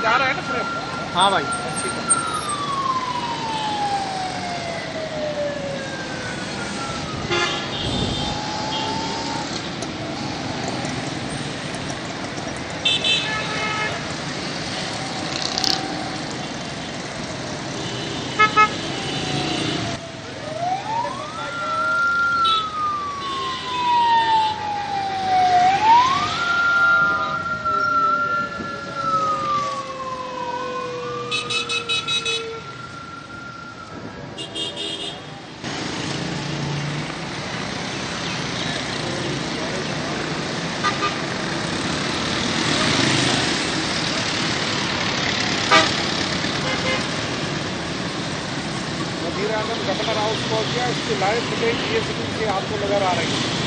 जा रहा है ना फ्रेम? हाँ भाई। ठीक है। गवर्नर हाउस पहुंच गया। इसकी लाइव फुटेज ये से आपको नजर आ रही है।